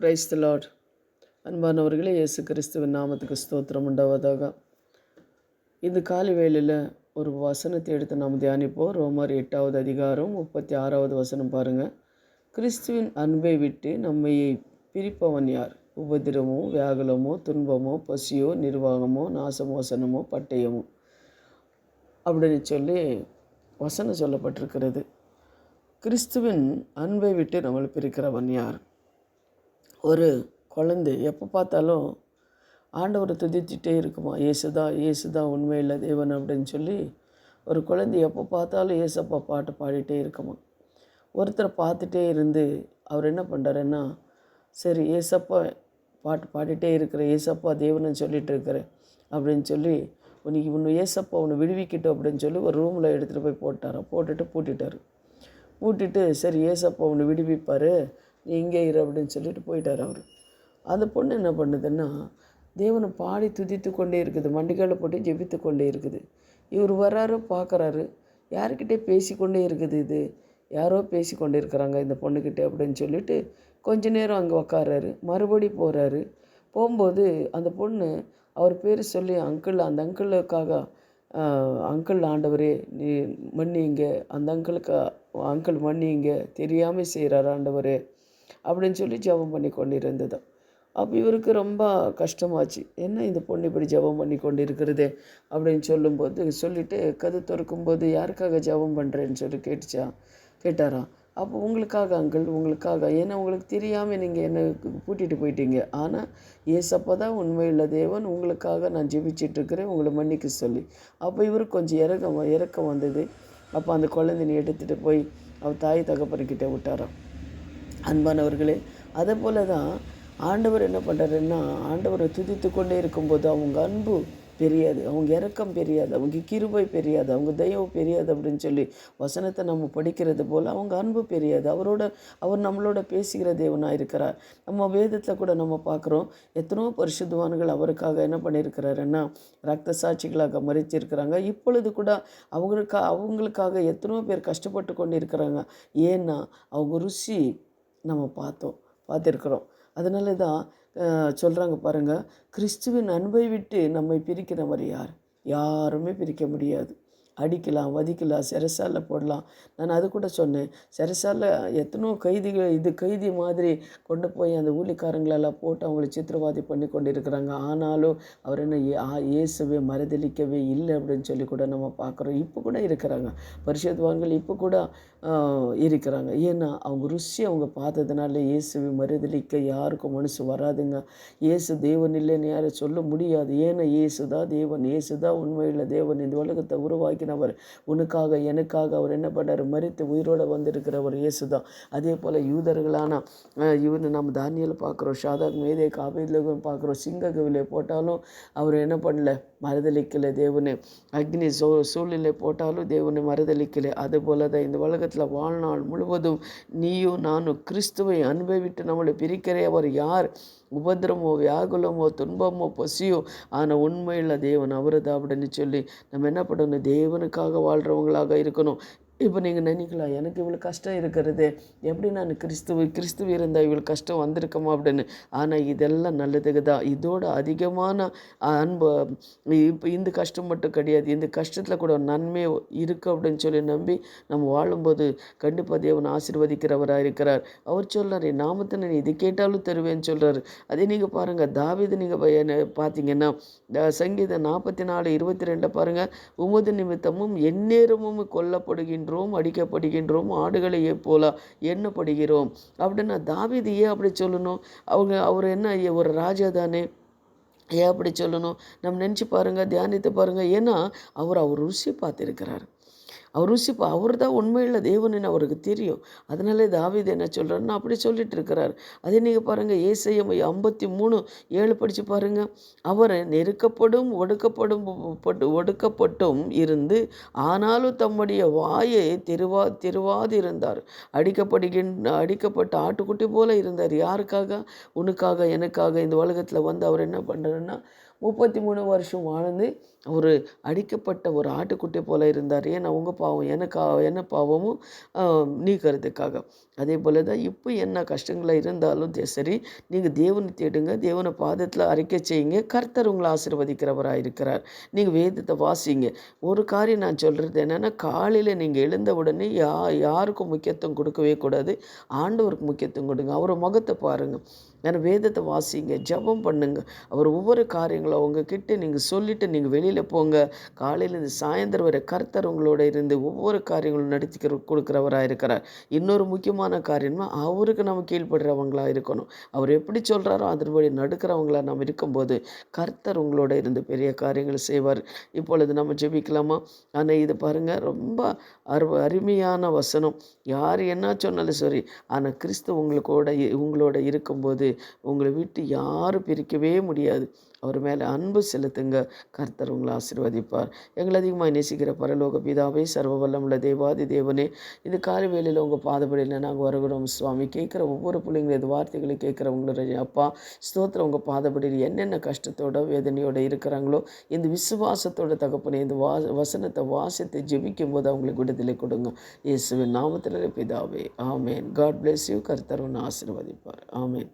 Praise the Lord. அன்பானவர்களே, இயேசு கிறிஸ்துவின் நாமத்துக்கு ஸ்தோத்திரம் உண்டாவதாக. இந்த காலை வேளையில் ஒரு வசனத்தை எடுத்து நாம் தியானிப்போம். ரோமர் 8வது அதிகாரம் 36வது வசனம் பாருங்கள். கிறிஸ்துவின் அன்பை விட்டு நம்மையை பிரிப்பவன் யார்? உபதிரமோ, வியாகுலமோ, துன்பமோ, பசியோ, நிர்வாகமோ, நாசமோசனமோ, பட்டயமோ அப்படின்னு சொல்லி வசனம் சொல்லப்பட்டிருக்கிறது. கிறிஸ்துவின் அன்பை விட்டு நம்மளை பிரிக்கிறவன் யார்? ஒரு குழந்தை எப்போ பார்த்தாலும் ஆண்டவரை துதிச்சுட்டே இருக்குமா, இயேசுதா இயேசுதா உண்மையில் தேவன் அப்படின்னு சொல்லி ஒரு குழந்தை எப்போ பார்த்தாலும் இயேசப்பா பாட்டு பாடிட்டே இருக்குமா. ஒருத்தரை பார்த்துட்டே இருந்து அவர் என்ன பண்ணுறாருன்னா, சரி ஏசப்பா பாட்டு பாடிட்டே இருக்கிற, ஏசப்பா தேவன்னு சொல்லிட்டு இருக்கிறேன் அப்படின்னு சொல்லி உன்னை ஏசப்பா உன்னை விடுவிக்கிட்டோம் அப்படின்னு சொல்லி ஒரு ரூமில் எடுத்துகிட்டு போய் போட்டுட்டு பூட்டிட்டு சரி ஏசப்பா உன்னை விடுவிப்பார், நீ இங்கே இரு அப்படின்னு சொல்லிட்டு போயிட்டார் அவர். அந்த பொண்ணு என்ன பண்ணுதுன்னா, தேவனை பாடி துதித்து கொண்டே இருக்குது, மண்டிக்கால போட்டு ஜெபித்து கொண்டே இருக்குது. இவர் வர்றாரு, பார்க்குறாரு, யாருக்கிட்டே பேசிக்கொண்டே இருக்குது, இது யாரோ பேசி கொண்டே இருக்கிறாங்க இந்த பொண்ணுக்கிட்டே அப்படின்னு சொல்லிட்டு கொஞ்ச நேரம் அங்கே உக்காராரு. மறுபடி போகும்போது அந்த பொண்ணு அவர் பேர் சொல்லி அந்த அங்கிளுக்காக அங்கிள் ஆண்டவரே நீ மன்னிங்க, அந்த அங்கிள் மன்னிங்க, தெரியாமல் செய்கிறார் ஆண்டவரே அப்படின்னு சொல்லி ஜெபம் பண்ணி கொண்டு இருந்தது. அப்போ இவருக்கு ரொம்ப கஷ்டமாச்சு, என்ன இந்த பொண்ணு இப்படி ஜெபம் பண்ணி கொண்டு இருக்கிறதே அப்படின்னு சொல்லிட்டு கது திறக்கும்போது யாருக்காக ஜெபம் பண்ணுறேன்னு சொல்லி கேட்டாராம். அப்போ உங்களுக்காக அங்கிள், உங்களுக்காக, ஏன்னா உங்களுக்கு தெரியாமல் நீங்கள் என்னை கூட்டிகிட்டு போயிட்டீங்க, ஆனால் ஏசப்பா தான் உண்மையுள்ள தேவன், உங்களுக்காக நான் ஜெபிச்சிட்ருக்கிறேன், உங்களை மன்னிக்க சொல்லி. அப்போ இவருக்கு கொஞ்சம் இறக்கம் வந்தது. அப்போ அந்த குழந்தைனை எடுத்துகிட்டு போய் அவர் தாய் தகப்பன்கிட்ட விட்டாராம். அன்பானவர்களே, அதே போல தான் ஆண்டவர் என்ன பண்ணுறாருன்னா, ஆண்டவரை துதித்து கொண்டே இருக்கும்போது அவங்க அன்பு பெரியாது, அவங்க இரக்கம் பெரியாது, அவங்க கிருபை பெரியாது, அவங்க தயவு பெரியாது அப்படின்னு சொல்லி வசனத்தை நம்ம படிக்கிறது போல் அவங்க அன்பு பெரியாது. அவர் நம்மளோட பேசுகிற தேவனாக இருக்கிறார். நம்ம வேதத்தில் கூட நம்ம பார்க்குறோம், எத்தனோ பரிசுத்தவான்கள் அவருக்காக என்ன பண்ணியிருக்கிறாருன்னா ரத்த சாட்சிகளாக மறிச்சிருக்கிறாங்க. இப்பொழுது கூட அவங்களுக்காக எத்தனோ பேர் கஷ்டப்பட்டு கொண்டு இருக்கிறாங்க. ஏன்னா அவங்க ருசி நம்ம பார்த்துருக்குறோம். அதனால தான் சொல்கிறாங்க பாருங்கள், கிறிஸ்துவின் அன்பை விட்டு நம்மை பிரிக்கிறவர் யார்? யாருமே பிரிக்க முடியாது. அடிக்கலாம், வதிக்கலாம், சிறைசால போடலாம். நான் அது கூட சொன்னேன், சிறைசால எத்தனோ கைதி மாதிரி கொண்டு போய் அந்த ஊழிக்காரங்களெல்லாம் போட்டு அவங்கள சித்திரவாதி பண்ணி கொண்டு இருக்கிறாங்க. ஆனாலும் அவர் என்ன இயேசுவே மறுதளிக்கவே இல்லை அப்படின்னு சொல்லி கூட நம்ம பார்க்குறோம். இப்போ கூட இருக்கிறாங்க பரிசுத்தவான்கள், இப்போ கூட இருக்கிறாங்க. ஏன்னா அவங்க ருசி அவங்க பார்த்ததுனால இயேசுவை மறுதளிக்க யாருக்கும் மனசு வராதுங்க. இயேசு தேவன் இல்லைன்னு யாரும் சொல்ல முடியாது. ஏன்னா இயேசுதான் தேவன், இயேசுதான் உண்மையுள்ள தேவன், இந்த உலகத்தை உருவாக்கினவர், உனக்காக எனக்காக அவர் என்ன பண்ணார், மரித்து உயிரோடு வந்திருக்கிறவர் இயேசுதான். அதே போல் யூதர்களான நம்ம தானியேல் பார்க்குறோம், ஷாதாக் மேதேக் ஆபேத்நேகோவை பார்க்குறோம். சிங்கக்கவிலே போட்டாலும் அவர் என்ன பண்ணல, மறுதளிக்கலை தேவனே. அக்னி சூழ்நிலை போட்டாலும் தேவனை மறுதளிக்கலை. அதுபோல தான் இந்த உலகத்தில் வாழ்நாள் முழுவதும் நீயும் நானும் கிறிஸ்துவை அன்பை விட்டு நம்மளை பிரிக்கிறவர் யார்? உபத்திரமோ, வியாகுலமோ, துன்பமோ, பசியோ, ஆனால் உண்மையுள்ள தேவன் அவருதான் அப்படின்னு சொல்லி நம்ம என்ன பண்ணணும், தேவனுக்காக வாழ்கிறவங்களாக இருக்கணும். இப்போ நீங்கள் நினைக்கலாம், எனக்கு இவ்வளோ கஷ்டம் இருக்கிறது, எப்படி நான் கிறிஸ்துவ இருந்தால் இவ்வளோ கஷ்டம் வந்திருக்கோமா அப்படின்னு. ஆனால் இதெல்லாம் நல்லதுக்கு தான். இதோட அதிகமான அன்பு இப்போ இந்த கஷ்டம் மட்டும் கிடையாது, இந்த கஷ்டத்தில் கூட நன்மை இருக்குது அப்படின்னு சொல்லி நம்பி நம்ம வாழும்போது கண்டிப்பாக தேவன் ஆசீர்வதிக்கிறவராக இருக்கிறார். அவர் சொல்கிறார், என் நாமத்தை நான் இது கேட்டாலும் தருவேன்னு சொல்கிறார். அதே நீங்கள் பாருங்கள், தாவீது நீங்கள் பார்த்தீங்கன்னா சங்கீதம் 44:22 பாருங்கள், உமது நிமித்தமும் எந்நேரமும் கொல்லப்படுகின்றோம், அடிக்கப்படுகின்றோம், ஆடுகளை போல எண்ணப்படுகிறோம் அப்படின்னா தாவீது ஏன் அப்படி சொல்லணும்? அவர் என்ன ஒரு ராஜா தானே, ஏன் அப்படி சொல்லணும்? நம்ம நினச்சி பாருங்கள், தியானித்து பாருங்கள். ஏன்னா அவர் ருசி பார்த்துருக்கிறார். அவர் தான் உண்மையுள்ள தேவன்னு அவருக்கு தெரியும். அதனால தாவீது என்ன சொல்கிறாருன்னா அப்படி சொல்லிட்டு இருக்கிறார். அதே நீங்கள் பாருங்கள், ஏசாயா 53:7 படித்து பாருங்கள். அவர் நெருக்கப்படும் ஒடுக்கப்பட்டும் இருந்து ஆனாலும் தம்முடைய வாயை திருவாது இருந்தார். அடிக்கப்பட்ட ஆட்டுக்குட்டி போல இருந்தார். யாருக்காக? உனக்காக எனக்காக இந்த உலகத்தில் வந்து அவர் என்ன பண்ணுறாருன்னா 33 வருஷம் வாழ்ந்து ஒரு அடிக்கப்பட்ட ஒரு ஆட்டுக்குட்டி போல இருந்தார். ஏன்னா உங்கள் பாவம் என்ன பாவமும் நீக்கிறதுக்காக. அதே போல் தான் இப்போ என்ன கஷ்டங்களாக இருந்தாலும் சரி, நீங்கள் தேவனை தேடுங்க, தேவனை பாதத்தில் அறிக்கை செய்யுங்க. கர்த்தர் உங்களை ஆசீர்வதிக்கிறவராக இருக்கிறார். நீங்கள் வேதத்தை வாசிங்க. ஒரு காரியம் நான் சொல்கிறது என்னென்னா, காலையில் நீங்கள் எழுந்த உடனே யாருக்கும் முக்கியத்துவம் கொடுக்கவே கூடாது. ஆண்டவருக்கு முக்கியத்துவம் கொடுங்க. அவரை முகத்தை பாருங்கள். ஏன்னா வேதத்தை வாசிங்க, ஜெபம் பண்ணுங்க. அவர் ஒவ்வொரு காரியங்களும் உங்ககிட்ட நீங்கள் சொல்லிவிட்டு நீங்கள் வெளியில் போங்க. காலையிலேருந்து சாயந்தரம் வரை கர்த்தர் உங்களோட இருந்து ஒவ்வொரு காரியங்களும் நடத்தி கொடுக்குறவராக இருக்கிறார். இன்னொரு முக்கியமான காரியம்னா, அவருக்கு நம்ம கீழ்ப்படுறவங்களாக இருக்கணும். அவர் எப்படி சொல்கிறாரோ அதன்படி நடக்கிறவங்களாக நம்ம இருக்கும்போது கர்த்தர் உங்களோட இருந்து பெரிய காரியங்கள் செய்வார். இப்பொழுது நம்ம ஜெபிக்கலாமா? ஆனால் இது பாருங்கள், ரொம்ப அருமையான வசனம். யார் என்ன சொன்னாலும் சரி, ஆனால் கிறிஸ்து உங்களோட இருக்கும்போது உங்களை விட்டு யாரும் பிரிக்கவே முடியாது. அவர் மேலே அன்பு செலுத்துங்க. கர்த்தர் உங்களை ஆசீர்வதிப்பார். எங்களை அதிகமாக நேசிக்கிற பரலோக பிதாவே, சர்வ வல்லமுள்ள தேவாதி தேவனே, இந்த காலை வேளையில் உங்கள் பாதப்படியில் நாங்கள் வருகிறோம் சுவாமி. கேட்குற ஒவ்வொரு பிள்ளைங்களும் இது வார்த்தைகளை கேட்குறவங்களுடைய அப்பா ஸ்தோத்திரம். உங்கள் பாதப்படியில் என்னென்ன கஷ்டத்தோட வேதனையோடு இருக்கிறாங்களோ, இந்த விசுவாசத்தோட தகப்பனே, இந்த வசனத்தை வாசித்து ஜெபிக்கும் போது அவங்களுக்கு விடுதலை கொடுங்க. இயேசுவின் நாமத்தில் பிதாவே, ஆமேன். God bless you. கர்த்தர் உன்னை ஆசீர்வதிப்பார். ஆமேன்.